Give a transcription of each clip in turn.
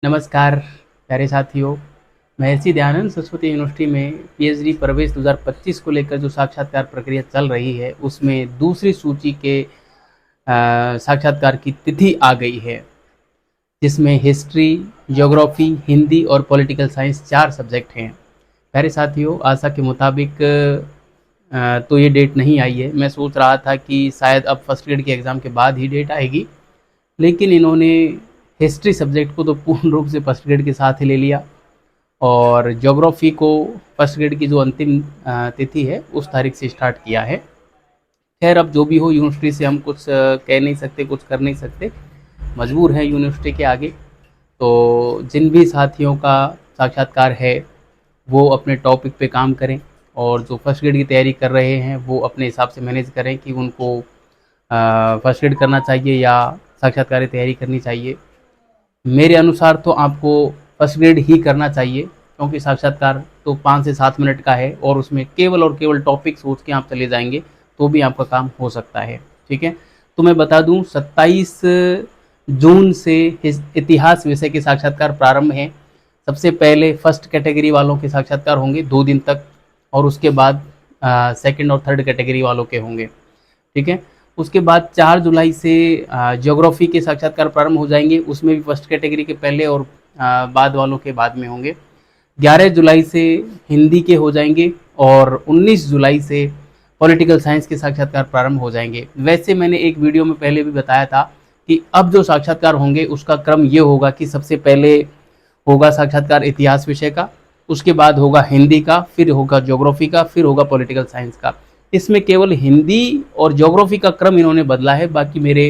नमस्कार प्यारे साथियों। महर्षि दयानंद सरस्वती यूनिवर्सिटी में पीएचडी प्रवेश 2025 को लेकर जो साक्षात्कार प्रक्रिया चल रही है उसमें दूसरी सूची के साक्षात्कार की तिथि आ गई है, जिसमें हिस्ट्री, ज्योग्राफी, हिंदी और पॉलिटिकल साइंस 4 सब्जेक्ट हैं। प्यारे साथियों, आशा के मुताबिक तो ये डेट नहीं आई है। मैं सोच रहा था कि शायद अब फर्स्ट ग्रेड के एग्ज़ाम के बाद ही डेट आएगी, लेकिन इन्होंने हिस्ट्री सब्जेक्ट को तो पूर्ण रूप से फर्स्ट ग्रेड के साथ ही ले लिया और ज्योग्राफी को फर्स्ट ग्रेड की जो अंतिम तिथि है उस तारीख से स्टार्ट किया है। खैर, अब जो भी हो, यूनिवर्सिटी से हम कुछ कह नहीं सकते, कुछ कर नहीं सकते, मजबूर हैं यूनिवर्सिटी के आगे। तो जिन भी साथियों का साक्षात्कार है वो अपने टॉपिक पे काम करें और जो फर्स्ट ग्रेड की तैयारी कर रहे हैं वो अपने हिसाब से मैनेज करें कि उनको फर्स्ट ग्रेड करना चाहिए या साक्षात्कार की तैयारी करनी चाहिए। मेरे अनुसार तो आपको फर्स्ट ग्रेड ही करना चाहिए, क्योंकि साक्षात्कार तो 5 से 7 मिनट का है और उसमें केवल और केवल टॉपिक सोच के आप चले जाएंगे तो भी आपका काम हो सकता है। ठीक है, तो मैं बता दूं 27 जून से इतिहास विषय के साक्षात्कार प्रारंभ हैं। सबसे पहले फर्स्ट कैटेगरी वालों के साक्षात्कार होंगे 2 दिन तक और उसके बाद सेकंड और थर्ड कैटेगरी वालों के होंगे। ठीक है, उसके बाद 4 जुलाई से ज्योग्राफी के साक्षात्कार प्रारंभ हो जाएंगे, उसमें भी फर्स्ट कैटेगरी के पहले और बाद वालों के बाद में होंगे। 11 जुलाई से हिंदी के हो जाएंगे और 19 जुलाई से पॉलिटिकल साइंस के साक्षात्कार प्रारंभ हो जाएंगे। वैसे मैंने एक वीडियो में पहले भी बताया था कि अब जो साक्षात्कार होंगे उसका क्रम ये होगा कि सबसे पहले होगा साक्षात्कार इतिहास विषय का, उसके बाद होगा हिंदी का, फिर होगा ज्योग्राफी का, फिर होगा पॉलिटिकल साइंस का। इसमें केवल हिंदी और ज्योग्राफी का क्रम इन्होंने बदला है, बाकी मेरे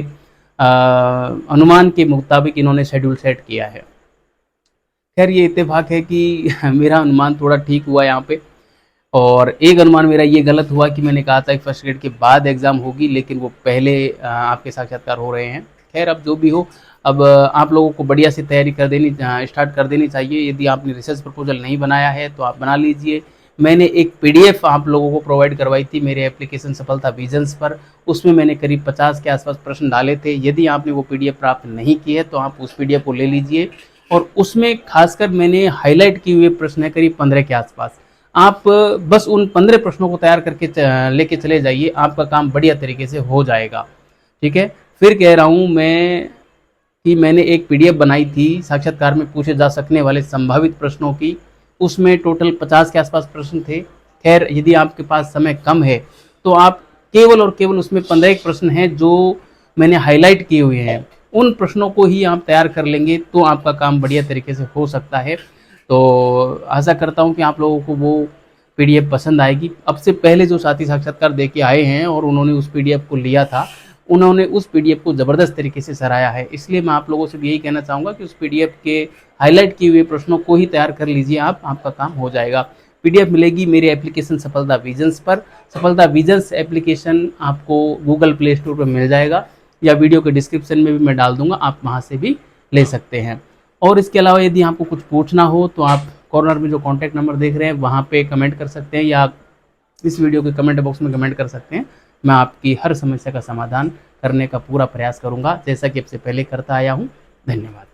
अनुमान के मुताबिक इन्होंने शेड्यूल सेट किया है। खैर, ये इत्तेफाक है कि मेरा अनुमान थोड़ा ठीक हुआ यहाँ पे, और एक अनुमान मेरा ये गलत हुआ कि मैंने कहा था कि फर्स्ट ग्रेड के बाद एग्ज़ाम होगी, लेकिन वो पहले आपके साक्षात्कार हो रहे हैं। खैर, अब जो भी हो, अब आप लोगों को बढ़िया से तैयारी कर देनी स्टार्ट कर देनी चाहिए। यदि आपने रिसर्च प्रपोजल नहीं बनाया है तो आप बना लीजिए। मैंने एक पीडीएफ आप लोगों को प्रोवाइड करवाई थी मेरे एप्लीकेशन सफलता विजन्स पर, उसमें मैंने करीब 50 के आसपास प्रश्न डाले थे। यदि आपने वो पीडीएफ प्राप्त नहीं की है तो आप उस पीडीएफ को ले लीजिए, और उसमें खासकर मैंने हाईलाइट किए हुए प्रश्न है करीब 15 के आसपास। आप बस उन 15 प्रश्नों को तैयार करके लेके चले जाइए, आपका काम बढ़िया तरीके से हो जाएगा। ठीक है, फिर कह रहा हूँ मैं कि मैंने एक पीडीएफ बनाई थी साक्षात्कार में पूछे जा सकने वाले संभावित प्रश्नों की, उसमें टोटल 50 के आसपास प्रश्न थे। खैर, यदि आपके पास समय कम है तो आप केवल और केवल उसमें 15 प्रश्न हैं जो मैंने हाईलाइट किए हुए हैं, उन प्रश्नों को ही आप तैयार कर लेंगे तो आपका काम बढ़िया तरीके से हो सकता है। तो आशा करता हूँ कि आप लोगों को वो पीडीएफ पसंद आएगी। अब से पहले जो साथी साक्षात्कार दे के आए हैं और उन्होंने उस पीडीएफ को लिया था, उन्होंने उस पीडीएफ को ज़बरदस्त तरीके से सराहा है। इसलिए मैं आप लोगों से भी यही कहना चाहूँगा कि उस पीडीएफ के हाईलाइट किए हुए प्रश्नों को ही तैयार कर लीजिए, आपका काम हो जाएगा। पीडीएफ मिलेगी मेरे एप्लीकेशन सफलता विजन्स पर। सफलता विजन्स एप्लीकेशन आपको गूगल प्ले स्टोर पर मिल जाएगा या वीडियो के डिस्क्रिप्शन में भी मैं डाल दूंगा, आप वहाँ से भी ले सकते हैं। और इसके अलावा यदि आपको कुछ पूछना हो तो आप कॉर्नर में जो कॉन्टैक्ट नंबर देख रहे हैं वहाँ पे कमेंट कर सकते हैं या इस वीडियो के कमेंट बॉक्स में कमेंट कर सकते हैं। मैं आपकी हर समस्या का समाधान करने का पूरा प्रयास करूंगा, जैसा कि अब से पहले करता आया हूं। धन्यवाद।